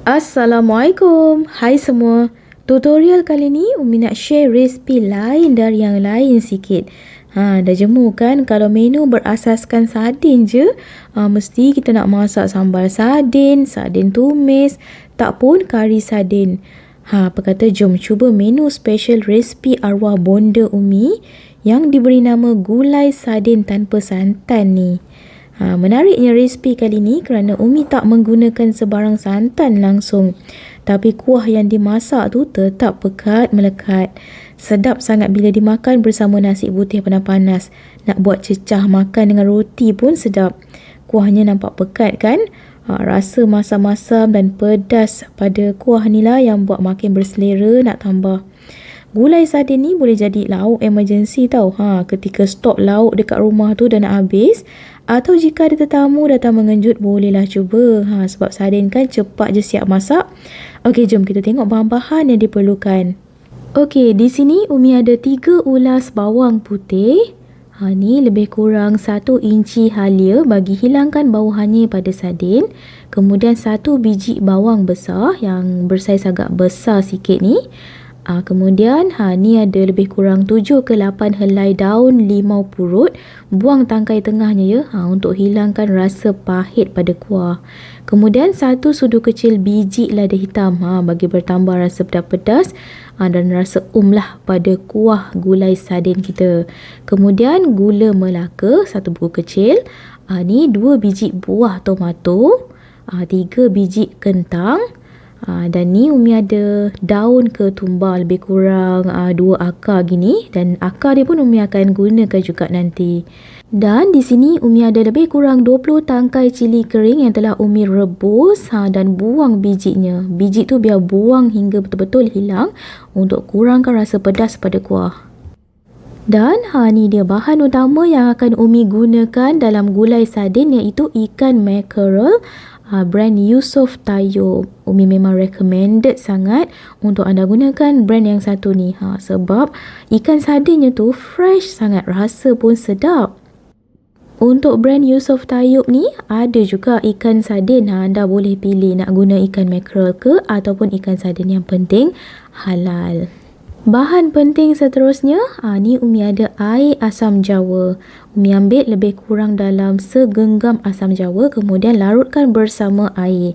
Assalamualaikum. Hai semua. Tutorial kali ni Umi nak share resipi lain dari yang lain sikit. Dah jemu kan kalau menu berasaskan sardin je, mesti kita nak masak sambal sardin, sardin tumis, tak pun kari sardin. Apa kata jom cuba menu special resipi arwah bonda Umi yang diberi nama gulai sardin tanpa santan ni. Menariknya resipi kali ni kerana Umi tak menggunakan sebarang santan langsung. Tapi kuah yang dimasak tu tetap pekat melekat. Sedap sangat bila dimakan bersama nasi putih panas-panas. Nak buat cecah makan dengan roti pun sedap. Kuahnya nampak pekat kan? Rasa masam-masam dan pedas pada kuah ni lah yang buat makin berselera nak tambah. Gulai sardin ni boleh jadi lauk emergency tau. Ketika stok lauk dekat rumah tu dah nak habis. Atau jika ada tetamu datang mengejut, bolehlah cuba. Sebab sardin kan cepat je siap masak. Okey, jom kita tengok bahan-bahan yang diperlukan. Okey, di sini Umi ada 3 ulas bawang putih. Ni lebih kurang 1 inci halia bagi hilangkan bau hanyir pada sardin. Kemudian 1 biji bawang besar yang bersaiz agak besar sikit ni. Kemudian ni ada lebih kurang 7 ke 8 helai daun limau purut. Buang tangkai tengahnya ya, untuk hilangkan rasa pahit pada kuah. Kemudian 1 sudu kecil biji lada hitam bagi bertambah rasa pedas-pedas dan rasa lah pada kuah gulai sardin kita. Kemudian gula melaka 1 buku kecil. Ni 2 biji buah tomato, 3 biji kentang. Dan ni Umi ada daun ketumbar lebih kurang 2 akar gini, dan akar dia pun Umi akan gunakan juga nanti. Dan di sini Umi ada lebih kurang 20 tangkai cili kering yang telah Umi rebus dan buang bijinya. Biji tu biar buang hingga betul-betul hilang untuk kurangkan rasa pedas pada kuah. Dan ni dia bahan utama yang akan Umi gunakan dalam gulai sardin, iaitu ikan mackerel brand Yusof Tayob. Umi memang recommended sangat untuk anda gunakan brand yang satu ni. Sebab ikan sardinnya tu fresh sangat, rasa pun sedap. Untuk brand Yusof Tayob ni ada juga ikan sardin. Anda boleh pilih nak guna ikan mackerel ke ataupun ikan sardin, yang penting halal. Bahan penting seterusnya, ni Umi ada air asam jawa. Umi ambil lebih kurang dalam segenggam asam jawa, kemudian larutkan bersama air.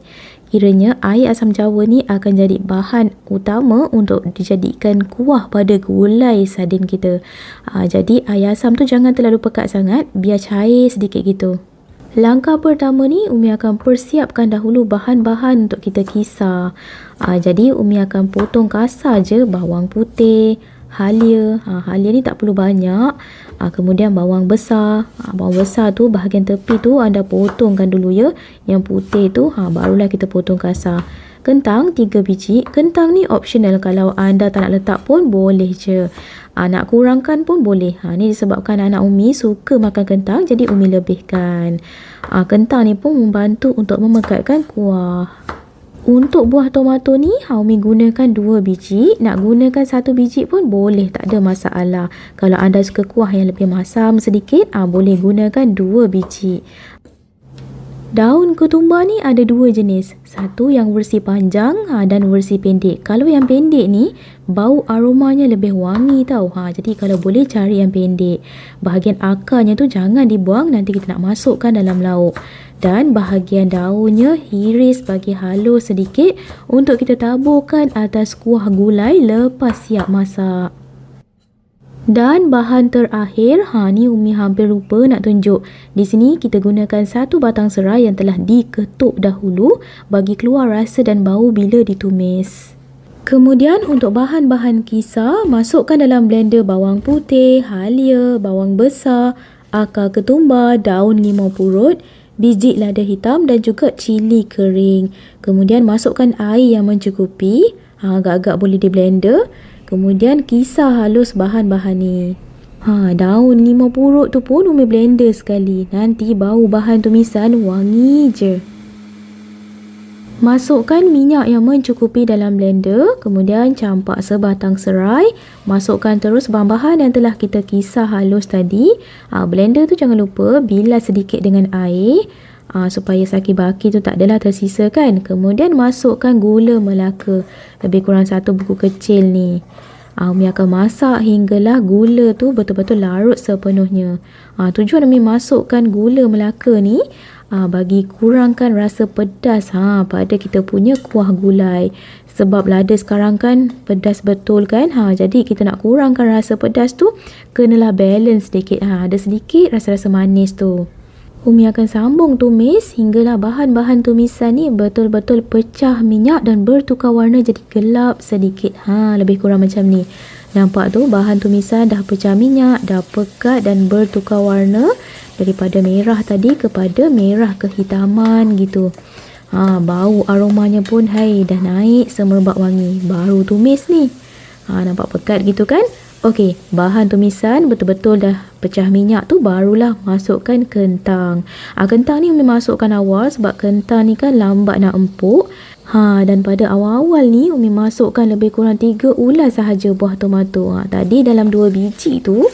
Kiranya air asam jawa ni akan jadi bahan utama untuk dijadikan kuah pada gulai sardin kita. Jadi air asam tu jangan terlalu pekat sangat, biar cair sedikit gitu. Langkah pertama ni Umi akan persiapkan dahulu bahan-bahan untuk kita kisar. Jadi Umi akan potong kasar je bawang putih, halia. Halia ni tak perlu banyak. Kemudian bawang besar. Bawang besar tu bahagian tepi tu anda potongkan dulu ya. Yang putih tu barulah kita potong kasar. Kentang 3 biji. Kentang ni optional, kalau anda tak nak letak pun boleh je. Nak kurangkan pun boleh. Ni disebabkan anak Umi suka makan kentang, jadi Umi lebihkan. Kentang ni pun membantu untuk memekatkan kuah. Untuk buah tomato ni Umi gunakan 2 biji. Nak gunakan 1 biji pun boleh, tak ada masalah. Kalau anda suka kuah yang lebih masam sedikit, boleh gunakan 2 biji. Daun ketumbar ni ada 2 jenis. Satu yang versi panjang dan versi pendek. Kalau yang pendek ni bau aromanya lebih wangi tau. Jadi kalau boleh cari yang pendek. Bahagian akarnya tu jangan dibuang, nanti kita nak masukkan dalam lauk. Dan bahagian daunnya hiris bagi halus sedikit untuk kita taburkan atas kuah gulai lepas siap masak. Dan bahan terakhir, ni Umi hampir lupa nak tunjuk. Di sini kita gunakan 1 batang serai yang telah diketuk dahulu bagi keluar rasa dan bau bila ditumis. Kemudian untuk bahan-bahan kisar, masukkan dalam blender bawang putih, halia, bawang besar, akar ketumbar, daun limau purut, biji lada hitam dan juga cili kering. Kemudian masukkan air yang mencukupi, agak-agak boleh di blender. Kemudian kisar halus bahan-bahan ni. Daun limau purut tu pun Umi blender sekali. Nanti bau bahan tumisan wangi je. Masukkan minyak yang mencukupi dalam blender. Kemudian campak sebatang serai. Masukkan terus bahan-bahan yang telah kita kisar halus tadi. Blender tu jangan lupa bilas sedikit dengan air. supaya saki baki tu tak adalah tersisa kan. Kemudian masukkan gula Melaka, lebih kurang 1 buku kecil ni. Umi akan masak hinggalah gula tu betul-betul larut sepenuhnya. Tujuan Umi masukkan gula Melaka ni bagi kurangkan rasa pedas pada kita punya kuah gulai. Sebab lada sekarang kan pedas betul kan. Jadi kita nak kurangkan rasa pedas tu, kenalah balance sedikit. Ada sedikit rasa-rasa manis tu. Umi akan sambung tumis hinggalah bahan-bahan tumisan ni betul-betul pecah minyak dan bertukar warna jadi gelap sedikit. Lebih kurang macam ni. Nampak tu bahan tumisan dah pecah minyak, dah pekat dan bertukar warna daripada merah tadi kepada merah kehitaman gitu. Bau aromanya pun dah naik semerbak wangi. Baru tumis ni. Nampak pekat gitu kan? Okey, bahan tumisan betul-betul dah pecah minyak tu, barulah masukkan kentang. Kentang ni Umi masukkan awal sebab kentang ni kan lambat nak empuk. Dan pada awal-awal ni Umi masukkan lebih kurang 3 ulas sahaja buah tomato. Tadi dalam 2 biji tu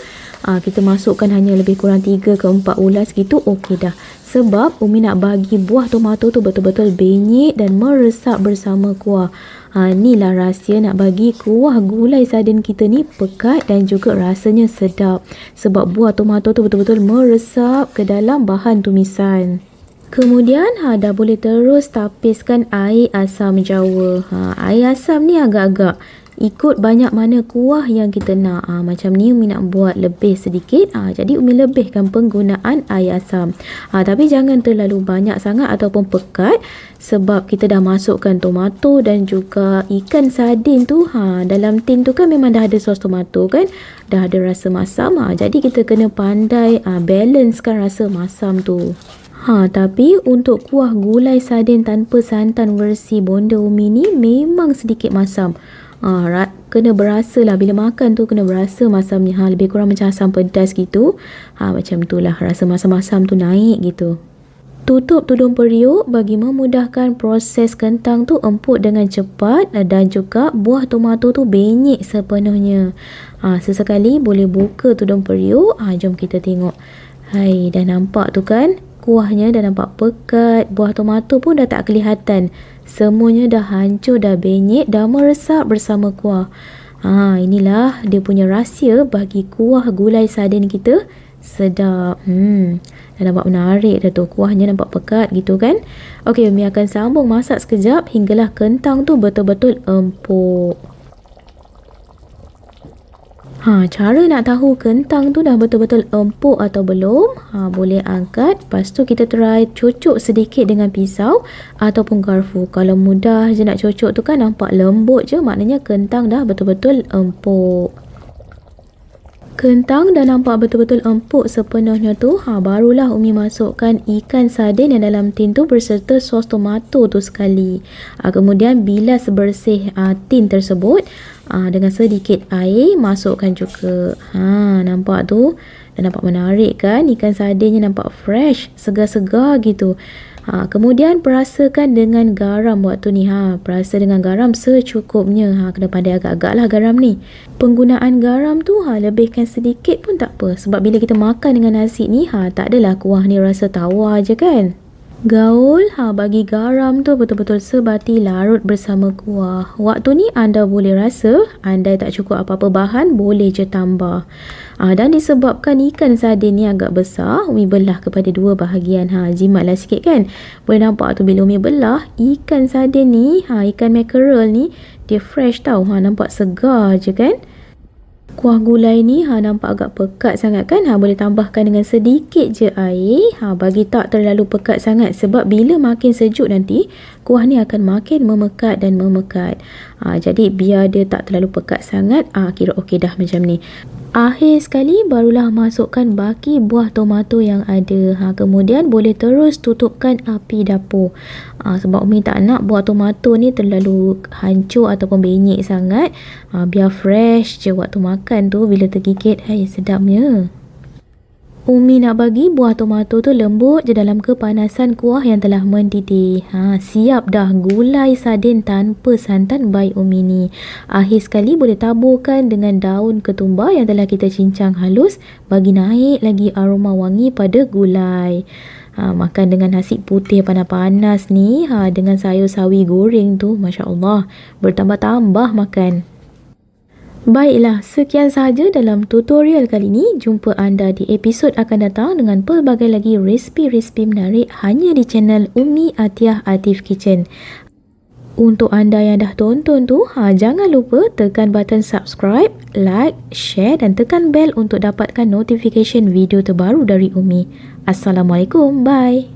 kita masukkan hanya lebih kurang 3 ke 4 ulas gitu, okey dah. Sebab Umi nak bagi buah tomato tu betul-betul benyek dan meresap bersama kuah. Inilah rahsia nak bagi kuah gulai sardin kita ni pekat dan juga rasanya sedap. Sebab buah tomato tu betul-betul meresap ke dalam bahan tumisan. Kemudian dah boleh terus tapiskan air asam jawa. Air asam ni agak-agak ikut banyak mana kuah yang kita nak. Macam ni Umi nak buat lebih sedikit. Jadi Umi lebihkan penggunaan air asam. Tapi jangan terlalu banyak sangat ataupun pekat. Sebab kita dah masukkan tomato dan juga ikan sardin tu. Dalam tin tu kan memang dah ada sos tomato kan. Dah ada rasa masam. Jadi kita kena pandai balancekan rasa masam tu. Tapi untuk kuah gulai sardin tanpa santan versi Bonda Umi ni memang sedikit masam. Kena berasa lah bila makan tu, kena berasa masamnya. Lebih kurang macam asam pedas gitu. Macam tu lah, rasa masam-masam tu naik gitu. Tutup tudung periuk bagi memudahkan proses kentang tu empuk dengan cepat dan juga buah tomato tu benyek sepenuhnya. Sesekali boleh buka tudung periuk. Jom kita tengok. Dah nampak tu kan? Kuahnya dah nampak pekat, buah tomato pun dah tak kelihatan. Semuanya dah hancur, dah benyek, dah meresap bersama kuah. Inilah dia punya rahsia bagi kuah gulai sardin kita sedap. Dah nampak menarik dah tu, kuahnya nampak pekat gitu kan. Okey, Umi akan sambung masak sekejap hinggalah kentang tu betul-betul empuk. Cara nak tahu kentang tu dah betul-betul empuk atau belum, boleh angkat. Lepas tu kita try cucuk sedikit dengan pisau ataupun garfu. Kalau mudah je nak cucuk tu kan nampak lembut je, maknanya kentang dah betul-betul empuk. Kentang dah nampak betul-betul empuk sepenuhnya tu, barulah Umi masukkan ikan sardin yang dalam tin tu berserta sos tomato tu sekali. Kemudian bilas bersih tin tersebut dengan sedikit air, masukkan juga. Nampak tu, dah nampak menarik kan? Ikan sardinnya nampak fresh, segar-segar gitu. Kemudian perasakan dengan garam waktu ni. Perasa dengan garam secukupnya. Kena pandai agak-agak lah garam ni. Penggunaan garam tu lebihkan sedikit pun tak apa. Sebab bila kita makan dengan nasi ni, tak adalah kuah ni rasa tawar je kan. Gaul, bagi garam tu betul-betul sebati larut bersama kuah. Waktu ni anda boleh rasa, anda tak cukup apa-apa bahan, boleh je tambah. Dan disebabkan ikan sardin ni agak besar, Umi belah kepada 2 bahagian. Jimatlah sikit kan. Boleh nampak tu bila Umi belah, ikan sardin ni, ikan mackerel ni, dia fresh tau. Nampak segar je kan. Kuah gulai ni nampak agak pekat sangat kan. Boleh tambahkan dengan sedikit je air. Bagi tak terlalu pekat sangat. Sebab bila makin sejuk nanti, kuah ni akan makin memekat dan memekat. Jadi biar dia tak terlalu pekat sangat, kira okey dah macam ni. Akhir sekali barulah masukkan baki buah tomato yang ada. Kemudian boleh terus tutupkan api dapur. Sebab Umi tak nak buah tomato ni terlalu hancur ataupun benyek sangat. Biar fresh je waktu makan tu, bila tergigit, sedapnya. Umi nak bagi buah tomato tu lembut je dalam kepanasan kuah yang telah mendidih. Siap dah gulai sardin tanpa santan by Umi ni. Akhir sekali boleh taburkan dengan daun ketumbar yang telah kita cincang halus bagi naik lagi aroma wangi pada gulai. Makan dengan nasi putih panas-panas ni, dengan sayur sawi goreng tu, Masya Allah, bertambah-tambah makan. Baiklah, sekian sahaja dalam tutorial kali ini. Jumpa anda di episod akan datang dengan pelbagai lagi resipi-resipi menarik hanya di channel Ummi Atiyah Atif Kitchen. Untuk anda yang dah tonton tu, jangan lupa tekan button subscribe, like, share dan tekan bell untuk dapatkan notification video terbaru dari Ummi. Assalamualaikum, bye.